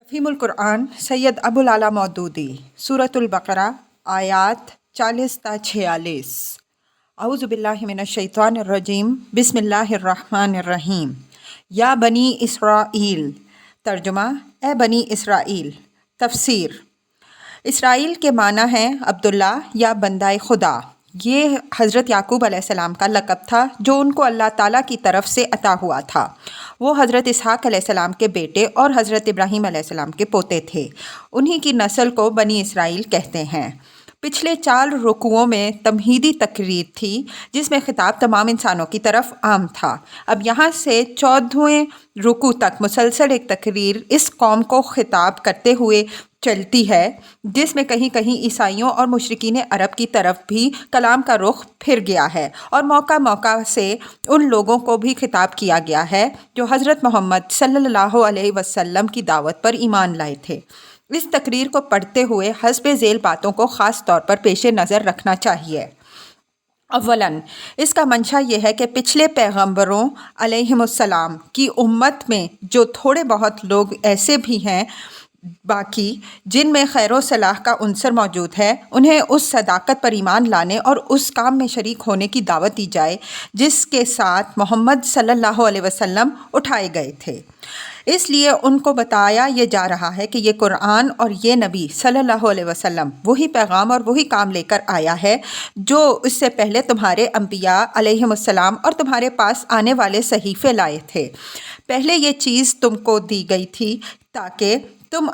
تفہیم القرآن سید ابوالعلا مودودی سورۃ البقرہ آیات 40 تا 46۔ اعوذ باللہ من الشیطان الرجیم بسم اللہ الرحمن الرحیم۔ یا بنی اسرائیل، ترجمہ اے بنی اسرائیل۔ تفسیر: اسرائیل کے معنی ہیں عبداللہ یا بندہ خدا۔ یہ حضرت یعقوب علیہ السلام کا لقب تھا جو ان کو اللہ تعالیٰ کی طرف سے عطا ہوا تھا۔ وہ حضرت اسحاق علیہ السلام کے بیٹے اور حضرت ابراہیم علیہ السلام کے پوتے تھے۔ انہی کی نسل کو بنی اسرائیل کہتے ہیں۔ پچھلے 4 رکوعوں میں تمہیدی تقریر تھی جس میں خطاب تمام انسانوں کی طرف عام تھا۔ اب یہاں سے 14ویں رکوع تک مسلسل ایک تقریر اس قوم کو خطاب کرتے ہوئے چلتی ہے، جس میں کہیں کہیں عیسائیوں اور مشرکین عرب کی طرف بھی کلام کا رخ پھر گیا ہے اور موقع موقع سے ان لوگوں کو بھی خطاب کیا گیا ہے جو حضرت محمد صلی اللہ علیہ وسلم کی دعوت پر ایمان لائے تھے۔ اس تقریر کو پڑھتے ہوئے حسب ذیل باتوں کو خاص طور پر پیش نظر رکھنا چاہیے۔ اولاً اس کا منشا یہ ہے کہ پچھلے پیغمبروں علیہم السلام کی امت میں جو تھوڑے بہت لوگ ایسے بھی ہیں باقی جن میں خیر و صلاح کا عنصر موجود ہے، انہیں اس صداقت پر ایمان لانے اور اس کام میں شریک ہونے کی دعوت دی جائے جس کے ساتھ محمد صلی اللہ علیہ وسلم اٹھائے گئے تھے۔ اس لیے ان کو بتایا یہ جا رہا ہے کہ یہ قرآن اور یہ نبی صلی اللہ علیہ وسلم وہی پیغام اور وہی کام لے کر آیا ہے جو اس سے پہلے تمہارے انبیاء علیہم السلام اور تمہارے پاس آنے والے صحیفے لائے تھے۔ پہلے یہ چیز تم کو دی گئی تھی تاکہ تم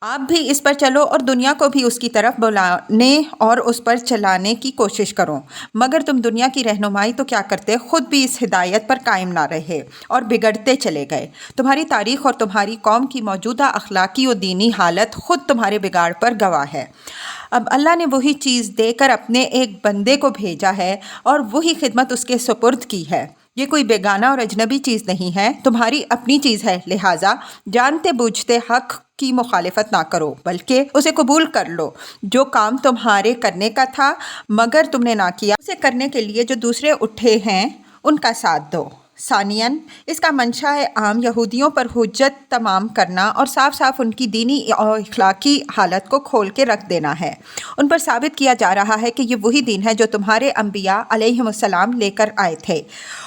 آپ بھی اس پر چلو اور دنیا کو بھی اس کی طرف بلانے اور اس پر چلانے کی کوشش کرو، مگر تم دنیا کی رہنمائی تو کیا کرتے، خود بھی اس ہدایت پر قائم نہ رہے اور بگڑتے چلے گئے۔ تمہاری تاریخ اور تمہاری قوم کی موجودہ اخلاقی و دینی حالت خود تمہارے بگاڑ پر گواہ ہے۔ اب اللہ نے وہی چیز دے کر اپنے ایک بندے کو بھیجا ہے اور وہی خدمت اس کے سپرد کی ہے۔ یہ کوئی بیگانہ اور اجنبی چیز نہیں ہے، تمہاری اپنی چیز ہے، لہٰذا جانتے بوجھتے حق کی مخالفت نہ کرو بلکہ اسے قبول کر لو۔ جو کام تمہارے کرنے کا تھا مگر تم نے نہ کیا، اسے کرنے کے لیے جو دوسرے اٹھے ہیں ان کا ساتھ دو۔ ثانیاً اس کا منشا ہے عام یہودیوں پر حجت تمام کرنا اور صاف صاف ان کی دینی اور اخلاقی حالت کو کھول کے رکھ دینا ہے۔ ان پر ثابت کیا جا رہا ہے کہ یہ وہی دین ہے جو تمہارے انبیاء علیہم السلام لے کر آئے تھے۔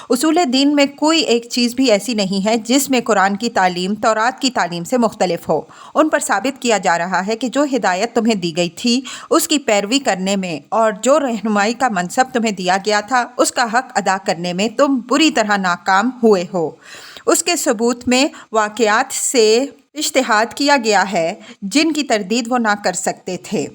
اصول دین میں کوئی ایک چیز بھی ایسی نہیں ہے جس میں قرآن کی تعلیم تورات کی تعلیم سے مختلف ہو۔ ان پر ثابت کیا جا رہا ہے کہ جو ہدایت تمہیں دی گئی تھی اس کی پیروی کرنے میں اور جو رہنمائی کا منصب تمہیں دیا گیا تھا اس کا حق ادا کرنے میں تم بری طرح ناکام ہوئے ہو۔ اس کے ثبوت میں واقعات سے اجتہاد کیا گیا ہے جن کی تردید وہ نہ کر سکتے تھے۔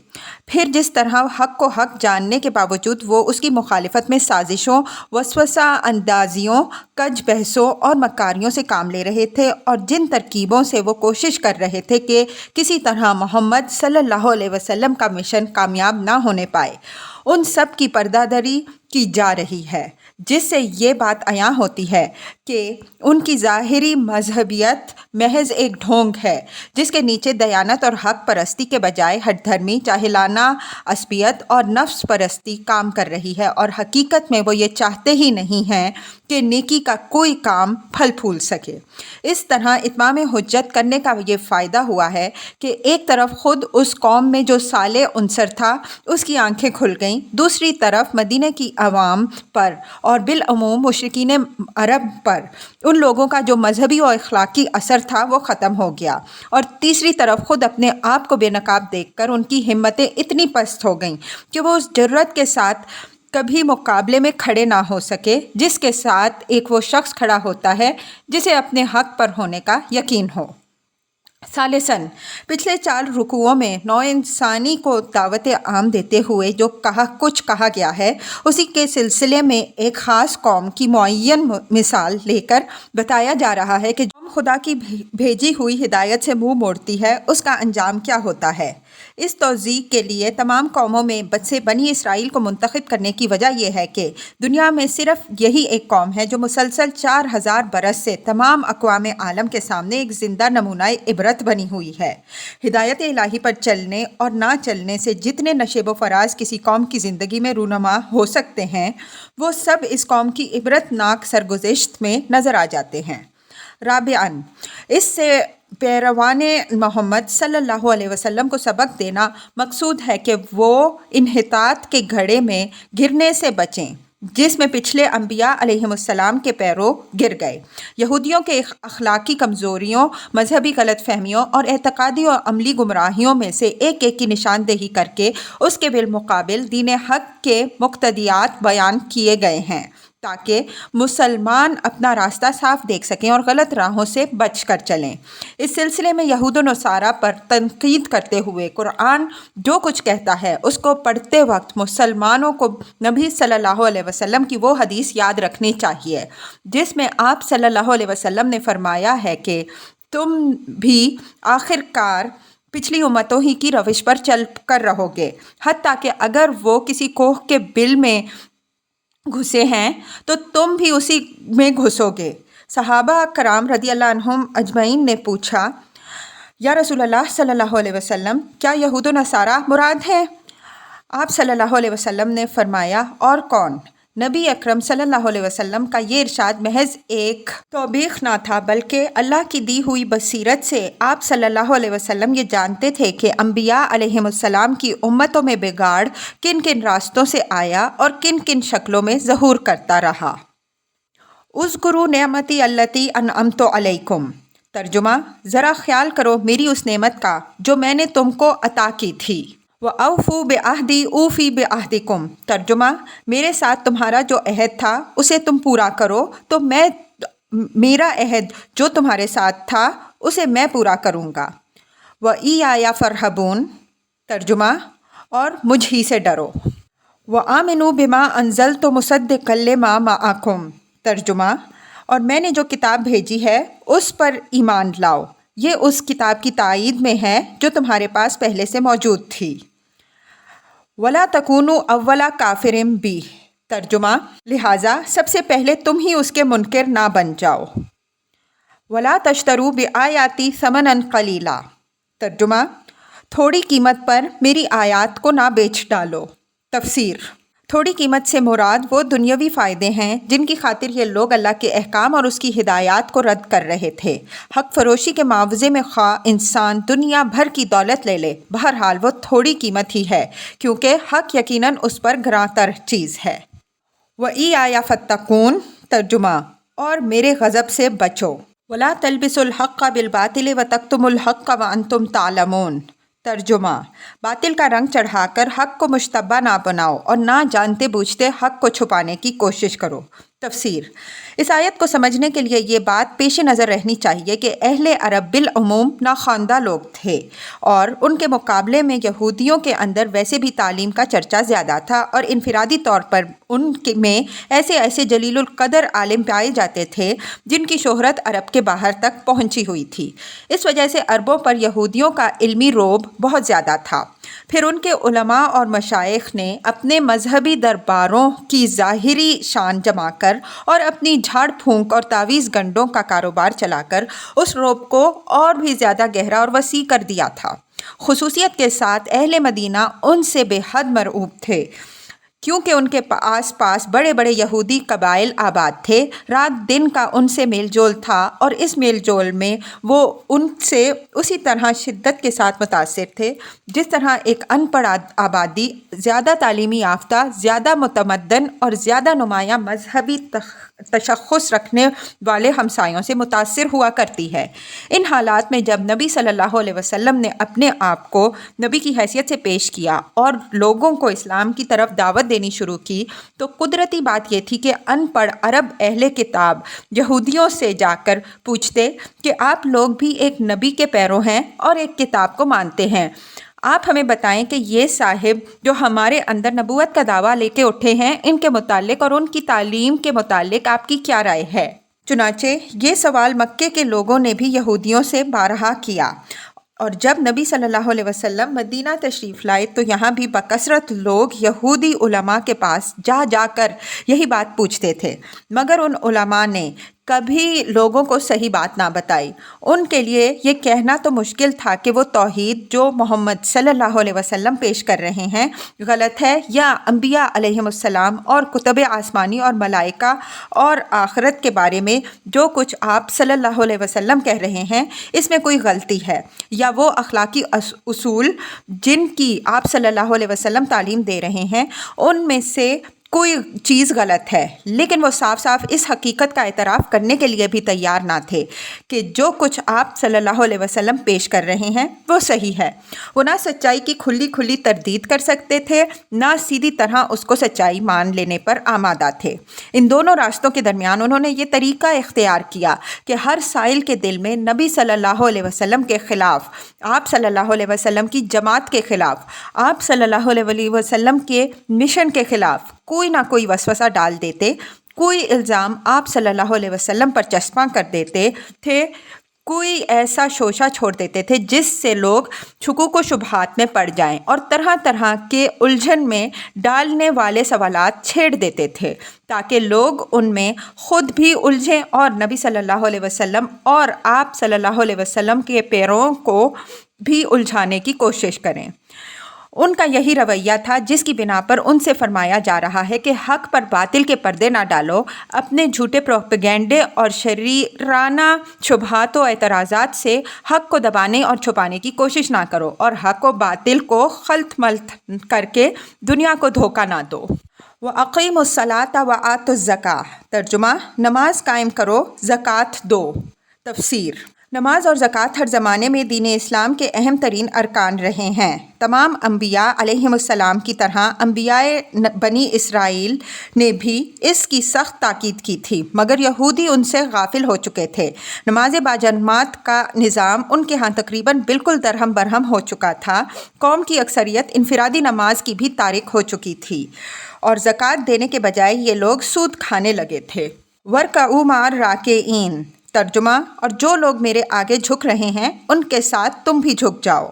پھر جس طرح حق کو حق جاننے کے باوجود وہ اس کی مخالفت میں سازشوں، وسوسہ اندازیوں، کج بحثوں اور مکاریوں سے کام لے رہے تھے اور جن ترکیبوں سے وہ کوشش کر رہے تھے کہ کسی طرح محمد صلی اللہ علیہ وسلم کا مشن کامیاب نہ ہونے پائے، ان سب کی پردہ داری کی جا رہی ہے، جس سے یہ بات عیاں ہوتی ہے کہ ان کی ظاہری مذہبیت محض ایک ڈھونگ ہے جس کے نیچے دیانت اور حق پرستی کے بجائے ہٹ دھرمی، جاہلانہ عصبیت اور نفس پرستی کام کر رہی ہے، اور حقیقت میں وہ یہ چاہتے ہی نہیں ہیں کہ نیکی کا کوئی کام پھل پھول سکے۔ اس طرح اتمام حجت کرنے کا یہ فائدہ ہوا ہے کہ ایک طرف خود اس قوم میں جو صالح عنصر تھا اس کی آنکھیں کھل گئیں، دوسری طرف مدینہ کی عوام پر اور بالعموم مشرکین عرب پر ان لوگوں کا جو مذہبی اور اخلاقی اثر تھا وہ ختم ہو گیا، اور تیسری طرف خود اپنے آپ کو بے نقاب دیکھ کر ان کی ہمتیں اتنی پست ہو گئیں کہ وہ اس جرأت کے ساتھ کبھی مقابلے میں کھڑے نہ ہو سکے جس کے ساتھ ایک وہ شخص کھڑا ہوتا ہے جسے اپنے حق پر ہونے کا یقین ہو۔ ثالثاً پچھلے 4 رکوعوں میں نوع انسانی کو دعوت عام دیتے ہوئے جو کچھ کہا گیا ہے اسی کے سلسلے میں ایک خاص قوم کی معین مثال لے کر بتایا جا رہا ہے کہ جو قوم خدا کی بھیجی ہوئی ہدایت سے منہ موڑتی ہے اس کا انجام کیا ہوتا ہے۔ اس توضیح کے لیے تمام قوموں میں سے بنی اسرائیل کو منتخب کرنے کی وجہ یہ ہے کہ دنیا میں صرف یہی ایک قوم ہے جو مسلسل 4000 برس سے تمام اقوام عالم کے سامنے ایک زندہ نمونہ عبرت بنی ہوئی ہے۔ ہدایت الہی پر چلنے اور نہ چلنے سے جتنے نشیب و فراز کسی قوم کی زندگی میں رونما ہو سکتے ہیں وہ سب اس قوم کی عبرت ناک سرگزشت میں نظر آ جاتے ہیں۔ رابعاً اس سے پیروان محمد صلی اللہ علیہ وسلم کو سبق دینا مقصود ہے کہ وہ انحطاط کے گھڑے میں گرنے سے بچیں جس میں پچھلے انبیاء علیہم السلام کے پیرو گر گئے۔ یہودیوں کے اخلاقی کمزوریوں، مذہبی غلط فہمیوں اور اعتقادی اور عملی گمراہیوں میں سے ایک ایک کی نشاندہی کر کے اس کے بالمقابل دین حق کے مقتضیات بیان کیے گئے ہیں تاکہ مسلمان اپنا راستہ صاف دیکھ سکیں اور غلط راہوں سے بچ کر چلیں۔ اس سلسلے میں یہود و نصارہ پر تنقید کرتے ہوئے قرآن جو کچھ کہتا ہے اس کو پڑھتے وقت مسلمانوں کو نبی صلی اللہ علیہ وسلم کی وہ حدیث یاد رکھنی چاہیے جس میں آپ صلی اللہ علیہ وسلم نے فرمایا ہے کہ تم بھی آخر کار پچھلی امتوں ہی کی روش پر چل کر رہو گے، حتیٰ کہ اگر وہ کسی کوہ کے بل میں گھسے ہیں تو تم بھی اسی میں گھسو گے۔ صحابہ کرام رضی اللہ عنہم اجمعین نے پوچھا، یا رسول اللہ صلی اللہ علیہ وسلم، کیا یہود و نصارہ مراد ہیں؟ آپ صلی اللہ علیہ وسلم نے فرمایا، اور کون؟ نبی اکرم صلی اللہ علیہ وسلم کا یہ ارشاد محض ایک توبیخ نہ تھا بلکہ اللہ کی دی ہوئی بصیرت سے آپ صلی اللہ علیہ وسلم یہ جانتے تھے کہ انبیاء علیہم السلام کی امتوں میں بگاڑ کن کن راستوں سے آیا اور کن کن شکلوں میں ظہور کرتا رہا۔ اذکروا نعمتی التی انعمت علیکم، ترجمہ، ذرا خیال کرو میری اس نعمت کا جو میں نے تم کو عطا کی تھی۔ وَأَوْفُوا بِعَهْدِي أُوفِ بِعَهْدِكُمْ، ترجمہ، میرے ساتھ تمہارا جو عہد تھا اسے تم پورا کرو تو میں میرا عہد جو تمہارے ساتھ تھا اسے میں پورا کروں گا۔ وَإِيَّايَ فَارْهَبُونَ، ترجمہ، اور مجھ ہی سے ڈرو۔ وَآمِنُوا بِمَا أَنزَلْتُ مُصَدِّقًا لِمَا مَعَكُمْ، ترجمہ، اور میں نے جو کتاب بھیجی ہے اس پر ایمان لاؤ، یہ اس کتاب کی تائید میں ہے جو تمہارے پاس پہلے سے موجود تھی۔ وَلَا تَكُونُوا أَوَّلَ كَافِرٍ بِهِ، ترجمہ، لہٰذا سب سے پہلے تم ہی اس کے منکر نہ بن جاؤ۔ وَلَا تَشْتَرُوا بِآيَاتِي ثَمَنًا قَلِيلًا، ترجمہ، تھوڑی قیمت پر میری آیات کو نہ بیچ ڈالو۔ تفسیر، تھوڑی قیمت سے مراد وہ دنیاوی فائدے ہیں جن کی خاطر یہ لوگ اللہ کے احکام اور اس کی ہدایات کو رد کر رہے تھے۔ حق فروشی کے معاوضے میں خواہ انسان دنیا بھر کی دولت لے لے، بہرحال وہ تھوڑی قیمت ہی ہے کیونکہ حق یقیناً اس پر گراں تر چیز ہے۔ وَإِيَّايَ فَاتَّقُونَ، ترجمہ، اور میرے غضب سے بچو۔ وَلَا تَلْبِسُوا الْحَقَّ بِالْبَاطِلِ وَتَكْتُمُوا الْحَقَّ وَأَنْتُمْ تَعْلَمُونَ، ترجمہ، باطل کا رنگ چڑھا کر حق کو مشتبہ نہ بناؤ اور نہ جانتے بوجھتے حق کو چھپانے کی کوشش کرو۔ تفسیر، اس آیت کو سمجھنے کے لیے یہ بات پیش نظر رہنی چاہیے کہ اہل عرب بالعموم ناخواندہ لوگ تھے اور ان کے مقابلے میں یہودیوں کے اندر ویسے بھی تعلیم کا چرچا زیادہ تھا اور انفرادی طور پر ان میں ایسے جلیل القدر عالم پائے جاتے تھے جن کی شہرت عرب کے باہر تک پہنچی ہوئی تھی۔ اس وجہ سے عربوں پر یہودیوں کا علمی رعب بہت زیادہ تھا۔ پھر ان کے علماء اور مشائخ نے اپنے مذہبی درباروں کی ظاہری شان جما کر اور اپنی جھاڑ پھونک اور تعویذ گنڈوں کا کاروبار چلا کر اس رعب کو اور بھی زیادہ گہرا اور وسیع کر دیا تھا۔ خصوصیت کے ساتھ اہل مدینہ ان سے بے حد مرعوب تھے کیونکہ ان کے آس پاس بڑے بڑے یہودی قبائل آباد تھے۔ رات دن کا ان سے میل جول تھا اور اس میل جول میں وہ ان سے اسی طرح شدت کے ساتھ متاثر تھے جس طرح ایک ان پڑھ آبادی زیادہ تعلیمی یافتہ، زیادہ متمدن اور زیادہ نمایاں مذہبی تشخص رکھنے والے ہمسایوں سے متاثر ہوا کرتی ہے۔ ان حالات میں جب نبی صلی اللہ علیہ وسلم نے اپنے آپ کو نبی کی حیثیت سے پیش کیا اور لوگوں کو اسلام کی طرف دعوت دینی شروع کی تو قدرتی بات یہ تھی کہ ان پڑھ عرب اہل کتاب یہودیوں سے جا کر پوچھتے کہ آپ لوگ بھی ایک نبی کے پیرو ہیں اور ایک کتاب کو مانتے ہیں، آپ ہمیں بتائیں کہ یہ صاحب جو ہمارے اندر نبوت کا دعویٰ لے کے اٹھے ہیں ان کے متعلق اور ان کی تعلیم کے متعلق آپ کی کیا رائے ہے؟ چنانچہ یہ سوال مکے کے لوگوں نے بھی یہودیوں سے بارہا کیا اور جب نبی صلی اللہ علیہ وسلم مدینہ تشریف لائے تو یہاں بھی بکثرت لوگ یہودی علماء کے پاس جا کر یہی بات پوچھتے تھے، مگر ان علماء نے کبھی لوگوں کو صحیح بات نہ بتائی۔ ان کے لیے یہ کہنا تو مشکل تھا کہ وہ توحید جو محمد صلی اللہ علیہ وسلم پیش کر رہے ہیں غلط ہے، یا انبیاء علیہم السلام اور کتب آسمانی اور ملائکہ اور آخرت کے بارے میں جو کچھ آپ صلی اللہ علیہ وسلم کہہ رہے ہیں اس میں کوئی غلطی ہے، یا وہ اخلاقی اصول جن کی آپ صلی اللہ علیہ وسلم تعلیم دے رہے ہیں ان میں سے کوئی چیز غلط ہے۔ لیکن وہ صاف صاف اس حقیقت کا اعتراف کرنے کے لیے بھی تیار نہ تھے کہ جو کچھ آپ صلی اللہ علیہ وسلم پیش کر رہے ہیں وہ صحیح ہے۔ وہ نہ سچائی کی کھلی کھلی تردید کر سکتے تھے، نہ سیدھی طرح اس کو سچائی مان لینے پر آمادہ تھے۔ ان دونوں راستوں کے درمیان انہوں نے یہ طریقہ اختیار کیا کہ ہر سائل کے دل میں نبی صلی اللہ علیہ وسلم کے خلاف، آپ صلی اللہ علیہ وسلم کی جماعت کے خلاف، آپ صلی اللہ علیہ وسلم کے مشن کے خلاف کوئی نہ کوئی وسوسہ ڈال دیتے، کوئی الزام آپ صلی اللہ علیہ وسلم پر چسپاں کر دیتے تھے، کوئی ایسا شوشہ چھوڑ دیتے تھے جس سے لوگ شکوک و شبہات میں پڑ جائیں، اور طرح طرح کے الجھن میں ڈالنے والے سوالات چھیڑ دیتے تھے تاکہ لوگ ان میں خود بھی الجھیں اور نبی صلی اللہ علیہ وسلم اور آپ صلی اللہ علیہ وسلم کے پیرووں کو بھی الجھانے کی کوشش کریں۔ ان کا یہی رویہ تھا جس کی بنا پر ان سے فرمایا جا رہا ہے کہ حق پر باطل کے پردے نہ ڈالو، اپنے جھوٹے پروپیگنڈے اور شریرانہ شبہات و اعتراضات سے حق کو دبانے اور چھپانے کی کوشش نہ کرو، اور حق و باطل کو خلط ملط کر کے دنیا کو دھوکہ نہ دو۔ وَأَقِیمُوا الصَّلَاةَ وَآتُوا الزَّکَاةَ، ترجمہ نماز قائم کرو، زکوٰۃ دو۔ تفسیر: نماز اور زکوٰۃ ہر زمانے میں دین اسلام کے اہم ترین ارکان رہے ہیں۔ تمام انبیاء علیہم السلام کی طرح انبیاء بنی اسرائیل نے بھی اس کی سخت تاکید کی تھی، مگر یہودی ان سے غافل ہو چکے تھے۔ نماز باجماعت کا نظام ان کے ہاں تقریباً بالکل درہم برہم ہو چکا تھا۔ قوم کی اکثریت انفرادی نماز کی بھی تارک ہو چکی تھی، اور زکوٰۃ دینے کے بجائے یہ لوگ سود کھانے لگے تھے۔ وَارْكَعُوا مَعَ الرَّاكِعِينَ، ترجمہ اور جو لوگ میرے آگے جھک رہے ہیں ان کے ساتھ تم بھی جھک جاؤ۔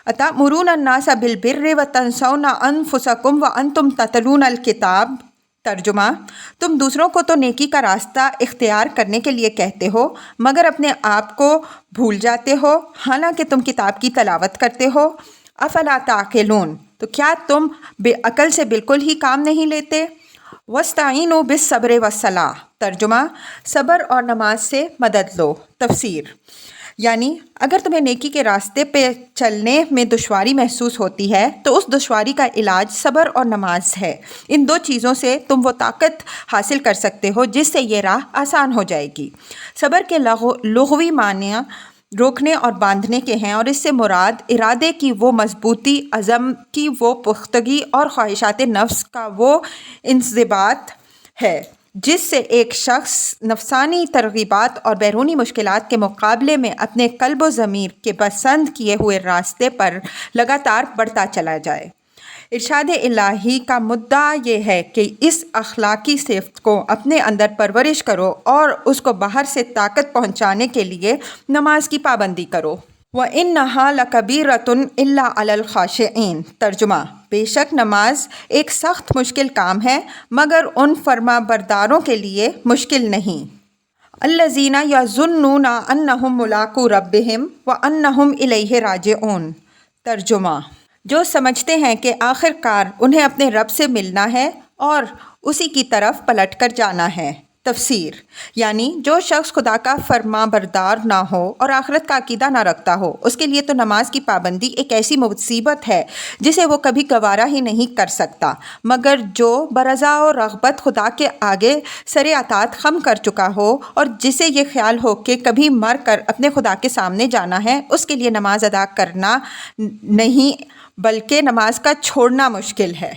أَتَأْمُرُونَ النَّاسَ بِالْبِرِّ وَتَنْسَوْنَ أَنفُسَكُمْ وَأَنْتُمْ تَتْلُونَ الْكِتَابَ، ترجمہ تم دوسروں کو تو نیکی کا راستہ اختیار کرنے کے لیے کہتے ہو مگر اپنے آپ کو بھول جاتے ہو حالانکہ تم کتاب کی تلاوت کرتے ہو۔ أَفَلَا تَعْقِلُونَ، تو کیا تم بے عقل سے بالکل ہی کام نہیں لیتے؟ وَاسْتَعِینُوا بِالصَّبْرِ وَالصَّلَاةِ، ترجمہ صبر اور نماز سے مدد لو۔ تفسیر: یعنی اگر تمہیں نیکی کے راستے پہ چلنے میں دشواری محسوس ہوتی ہے تو اس دشواری کا علاج صبر اور نماز ہے۔ ان دو چیزوں سے تم وہ طاقت حاصل کر سکتے ہو جس سے یہ راہ آسان ہو جائے گی۔ صبر کے لغوی معنی روکنے اور باندھنے کے ہیں، اور اس سے مراد ارادے کی وہ مضبوطی، عزم کی وہ پختگی اور خواہشات نفس کا وہ انضباط ہے جس سے ایک شخص نفسانی ترغیبات اور بیرونی مشکلات کے مقابلے میں اپنے قلب و ضمیر کے پسند کیے ہوئے راستے پر لگاتار بڑھتا چلا جائے۔ ارشاد الہی کا مدعا یہ ہے کہ اس اخلاقی صفت کو اپنے اندر پرورش کرو اور اس کو باہر سے طاقت پہنچانے کے لیے نماز کی پابندی کرو۔ وَإِنَّهَا لَكَبِيرَةٌ إِلَّا عَلَى الْخَاشِعِينَ، ترجمہ بے شک نماز ایک سخت مشکل کام ہے مگر ان فرما برداروں کے لیے مشکل نہیں۔ الَّذِينَ يَظُنُّونَ أَنَّهُم مُّلَاقُو رَبِّهِمْ وَأَنَّهُمْ إِلَيْهِ رَاجِعُونَ، ترجمہ جو سمجھتے ہیں کہ آخر کار انہیں اپنے رب سے ملنا ہے اور اسی کی طرف پلٹ کر جانا ہے۔ تفسیر: یعنی جو شخص خدا کا فرما بردار نہ ہو اور آخرت کا عقیدہ نہ رکھتا ہو اس کے لیے تو نماز کی پابندی ایک ایسی مصیبت ہے جسے وہ کبھی گوارا ہی نہیں کر سکتا، مگر جو برضا و رغبت خدا کے آگے سر اطاعت خم کر چکا ہو اور جسے یہ خیال ہو کہ کبھی مر کر اپنے خدا کے سامنے جانا ہے، اس کے لیے نماز ادا کرنا نہیں بلکہ نماز کا چھوڑنا مشکل ہے۔